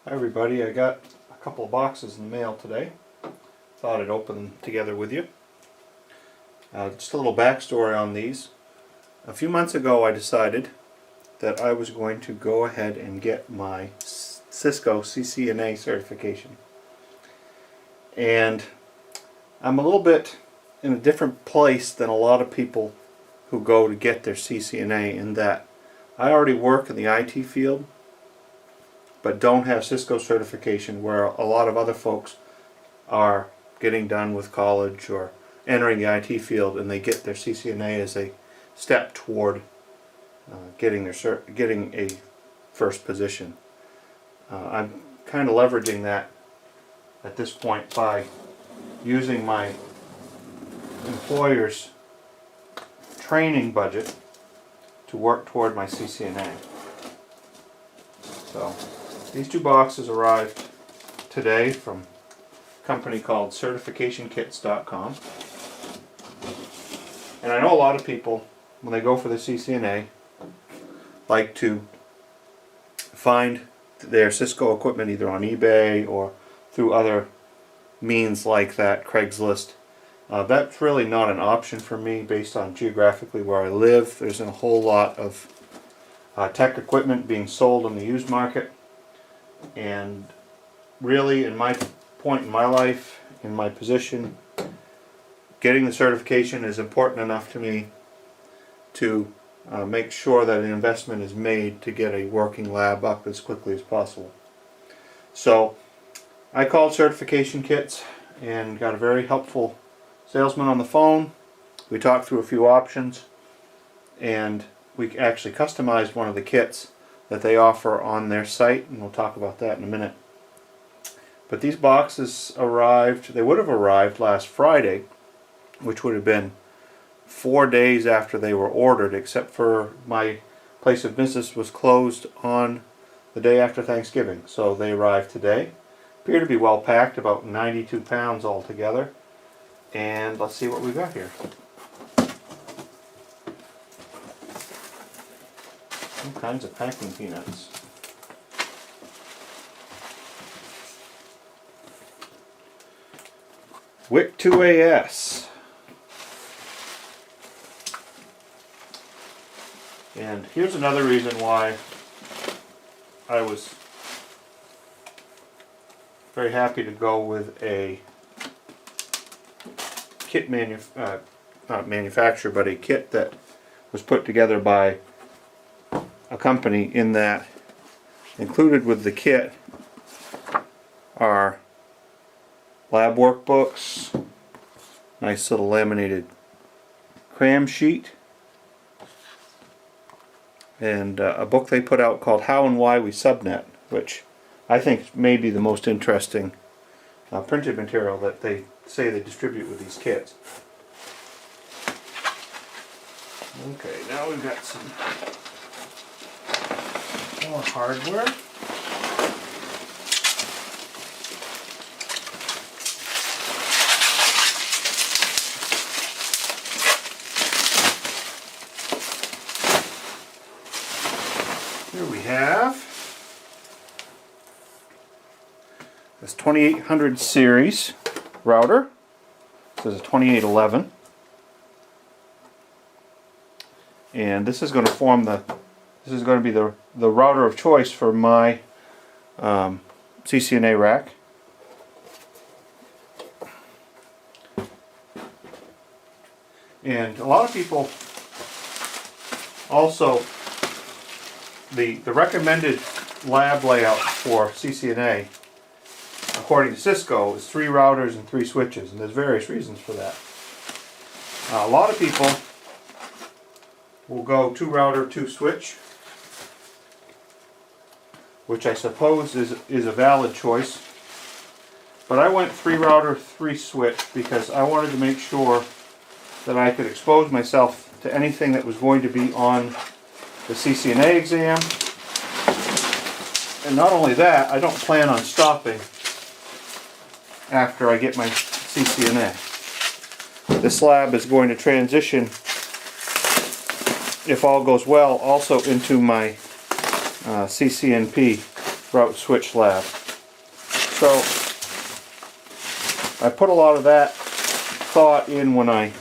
Hi everybody, I got a couple of boxes in the mail today. Thought I'd open them together with you. Just a little backstory on these. A few months ago I decided that I was going to go ahead and get my Cisco CCNA certification. And I'm a little bit in a different place than a lot of people who go to get their CCNA, in that I already work in the IT field but don't have Cisco certification, where a lot of other folks are getting done with college or entering the IT field and they get their CCNA as a step toward getting a first position. I'm kind of leveraging that at this point by using my employer's training budget to work toward my CCNA. So these two boxes arrived today from a company called certificationkits.com. And I know a lot of people, when they go for the CCNA, like to find their Cisco equipment either on eBay or through other means like that, Craigslist. That's really not an option for me based on geographically where I live. There isn't a whole lot of tech equipment being sold on the used market. And really, in my point in my life, in my position, getting the certification is important enough to me to make sure that an investment is made to get a working lab up as quickly as possible. So I called Certification Kits and got a very helpful salesman on the phone. We talked through a few options, and we actually customized one of the kits that they offer on their site, and we'll talk about that in a minute. But these boxes arrived, they would have arrived last Friday, which would have been 4 days after they were ordered, except for my place of business was closed on the day after Thanksgiving. So they arrived today. Appear to be well packed, about 92 pounds altogether. And let's see what we've got here. All kinds of packing peanuts. WIC 2AS. And here's another reason why I was very happy to go with a kit not manufacturer, but a kit that was put together by a company, in that included with the kit are lab workbooks, nice little laminated cram sheet, and a book they put out called How and Why We Subnet, which I think may be the most interesting printed material that they say they distribute with these kits. Okay, now we've got some more hardware. Here we have this 2800 series router. This is a 2811. And this is going to form this is going to be the router of choice for my CCNA rack. And a lot of people also, the recommended lab layout for CCNA, according to Cisco, is 3 routers and 3 switches, and there's various reasons for that. A lot of people will go 2 router, 2 switch, which I suppose is a valid choice. But I went 3 router, 3 switch because I wanted to make sure that I could expose myself to anything that was going to be on the CCNA exam. And not only that, I don't plan on stopping after I get my CCNA. This lab is going to transition, if all goes well, also into my CCNP route switch slab. So I put a lot of that thought in when I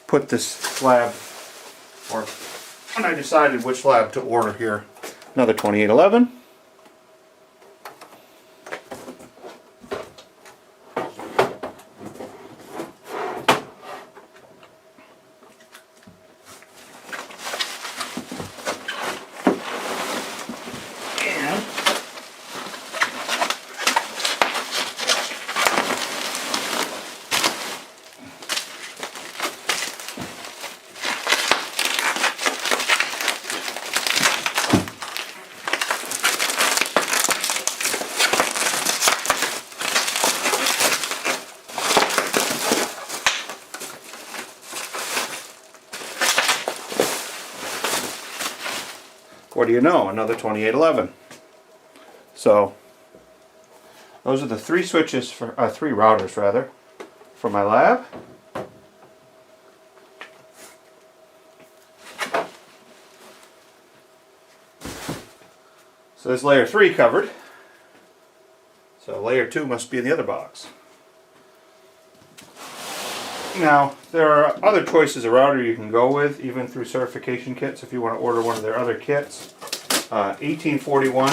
put this slab, or when I decided which slab to order here. Another 2811. What do you know? Another 2811. So those are the three switches for three routers rather for my lab. So there's layer 3 covered. So layer 2 must be in the other box. Now, there are other choices of router you can go with, even through certification kits, if you want to order one of their other kits. 1841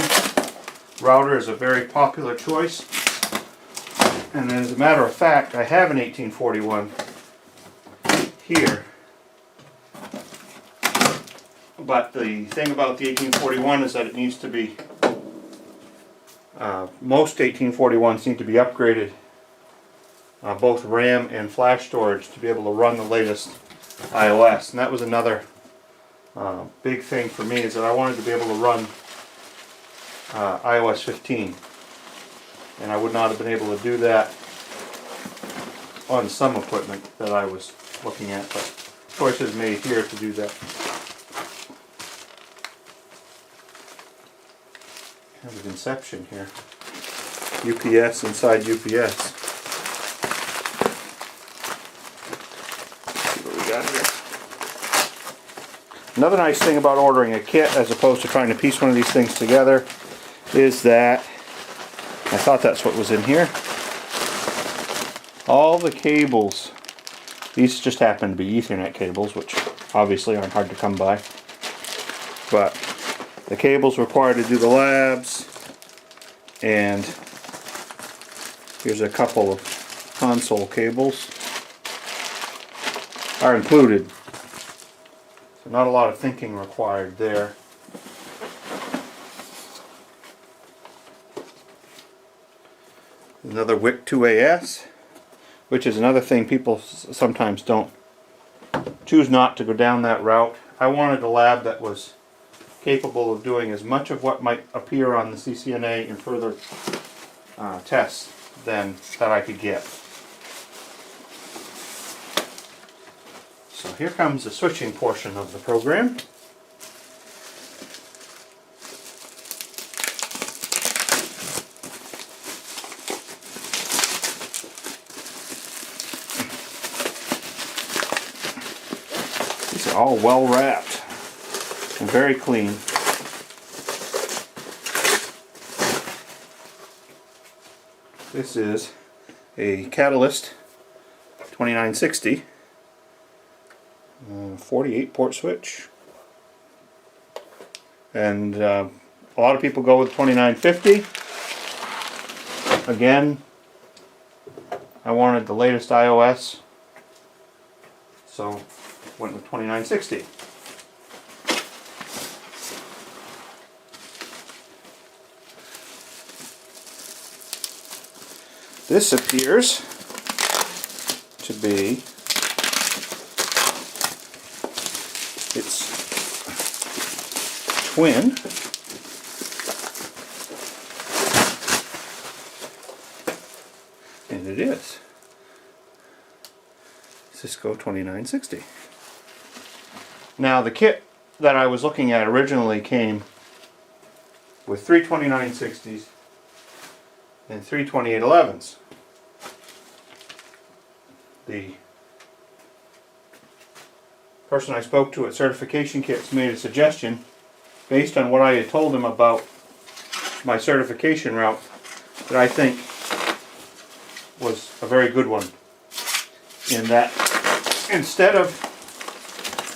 router is a very popular choice. And as a matter of fact, I have an 1841 here. But the thing about the 1841 is that it needs to be, most 1841s need to be upgraded, both RAM and flash storage, to be able to run the latest iOS. And that was another big thing for me, is that I wanted to be able to run iOS 15. And I would not have been able to do that on some equipment that I was looking at, but choices made here to do that. Kind of inception here. UPS inside UPS. Another nice thing about ordering a kit as opposed to trying to piece one of these things together is that, I thought that's what was in here, all the cables, these just happen to be Ethernet cables, which obviously aren't hard to come by, but the cables required to do the labs, and here's a couple of console cables are included. So not a lot of thinking required there. Another WIC 2AS, which is another thing people sometimes don't choose not to go down that route. I wanted a lab that was capable of doing as much of what might appear on the CCNA in further tests than that I could get. So here comes the switching portion of the program. These are all well wrapped and very clean. This is a Catalyst 2960. 48 port switch, and a lot of people go with 2950. Again, I wanted the latest iOS, so went with 2960. This appears to be its twin, and it is Cisco 2960. Now the kit that I was looking at originally came with three 2960s and three 2811s. The person I spoke to at Certification Kits made a suggestion based on what I had told him about my certification route that I think was a very good one, in that instead of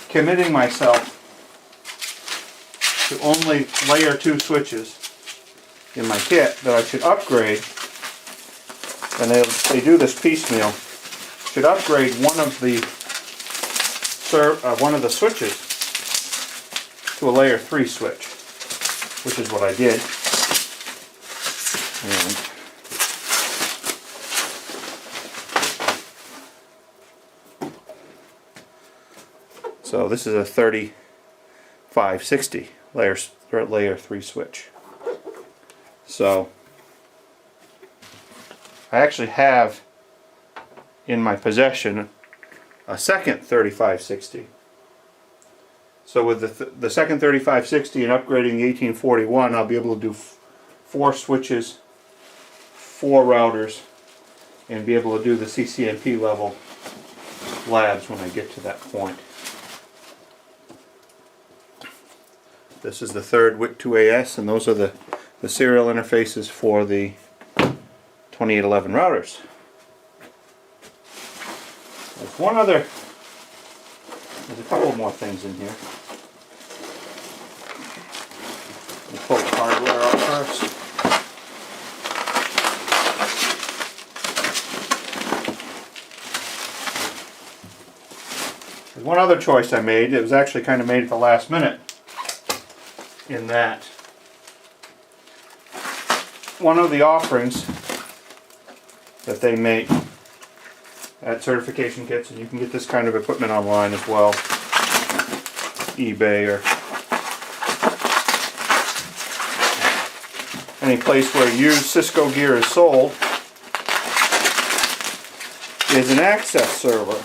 committing myself to only layer 2 switches in my kit, that I should upgrade, and they do this piecemeal, should upgrade one of the switches to a layer 3 switch, which is what I did. And so this is a 3560 layer 3 switch. So I actually have in my possession a second 3560. So with the second 3560 and upgrading the 1841, I'll be able to do 4 switches, 4 routers, and be able to do the CCNP level labs when I get to that point. This is the third WIC2AS, and those are the serial interfaces for the 2811 routers. There's a couple more things in here. We'll pull the hardware out first. There's one other choice I made. It was actually kind of made at the last minute, in that one of the offerings that they make at certification kits, and you can get this kind of equipment online as well, eBay or any place where used Cisco gear is sold, is an access server.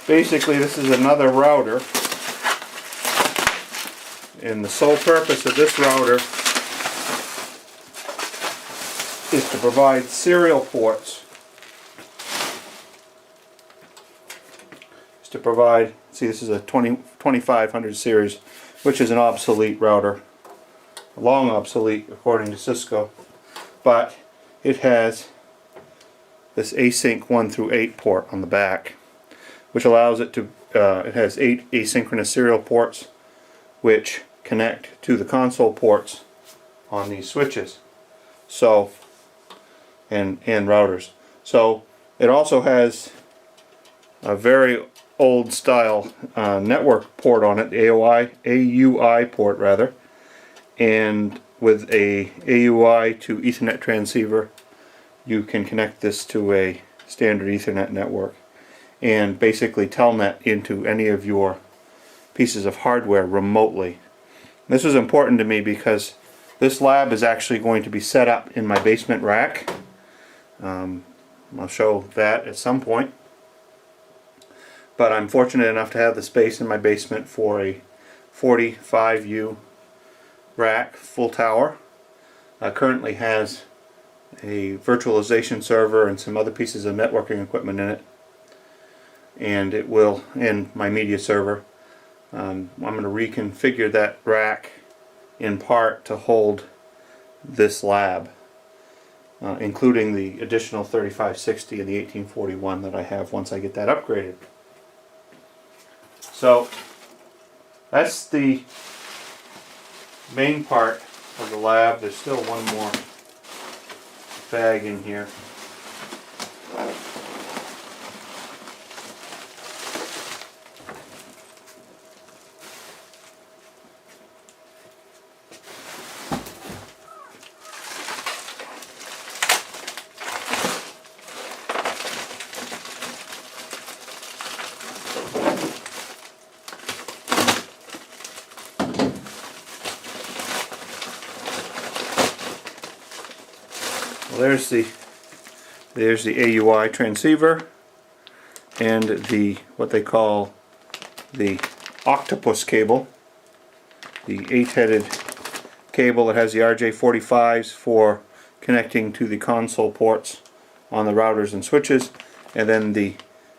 Basically, this is another router, and the sole purpose of this router is to provide serial ports. See, this is a 2500 series, which is an obsolete router, long obsolete according to Cisco, but it has this async 1 through 8 port on the back, which allows it to, it has 8 asynchronous serial ports which connect to the console ports on these switches. So, and routers. So it also has a very old style network port on it, the AUI port rather, and with a AUI to Ethernet transceiver you can connect this to a standard Ethernet network and basically telnet into any of your pieces of hardware remotely. This is important to me because this lab is actually going to be set up in my basement rack. I'll show that at some point. But I'm fortunate enough to have the space in my basement for a 45U rack, full tower. Currently has a virtualization server and some other pieces of networking equipment in it. And it will, and my media server. I'm going to reconfigure that rack in part to hold this lab, including the additional 3560 and the 1841 that I have once I get that upgraded. So that's the main part of the lab. There's still one more bag in here. There's the AUI transceiver and the what they call the octopus cable, the 8-headed cable that has the RJ45s for connecting to the console ports on the routers and switches, and then the,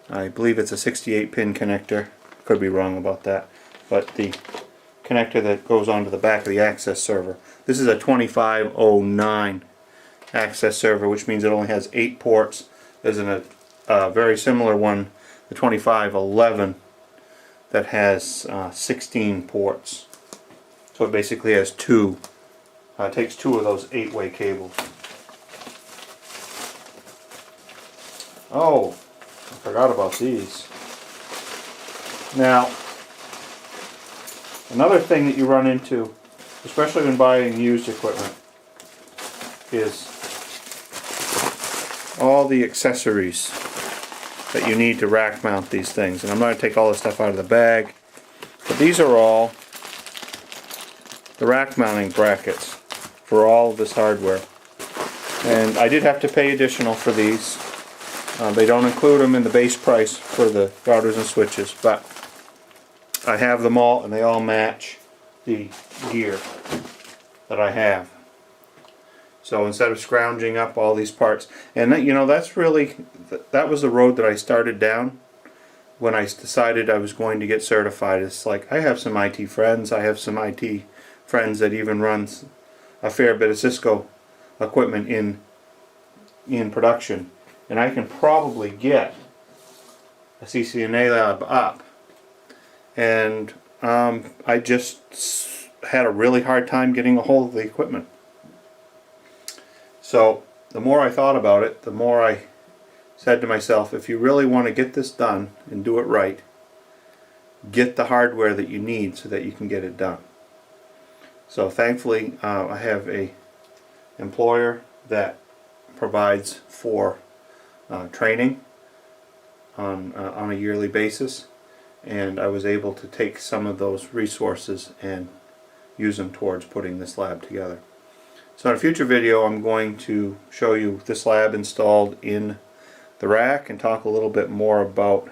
I believe it's a 68 pin connector, could be wrong about that, but the connector that goes onto the back of the access server. This is a 2509 access server, which means it only has 8 ports. There's a very similar one, the 2511, that has 16 ports. So it basically has two. It takes 2 of those 8-way cables. Oh, I forgot about these. Now, another thing that you run into, especially when buying used equipment, is all the accessories that you need to rack mount these things. And I'm not going to take all this stuff out of the bag, but these are all the rack mounting brackets for all of this hardware. And I did have to pay additional for these. They don't include them in the base price for the routers and switches, but I have them all and they all match the gear that I have. So instead of scrounging up all these parts, and that, you know, that's really, that was the road that I started down when I decided I was going to get certified. It's like, I have some IT friends, I have some IT friends that even runs a fair bit of Cisco equipment in production, and I can probably get a CCNA lab up. And I just had a really hard time getting a hold of the equipment. So the more I thought about it, the more I said to myself, if you really want to get this done and do it right, get the hardware that you need so that you can get it done. So thankfully I have a employer that provides for training on a yearly basis, and I was able to take some of those resources and use them towards putting this lab together. So in a future video I'm going to show you this lab installed in the rack and talk a little bit more about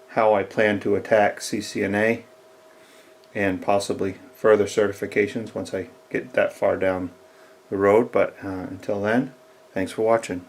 how I plan to attack CCNA and possibly further certifications once I get that far down the road. But until then, thanks for watching.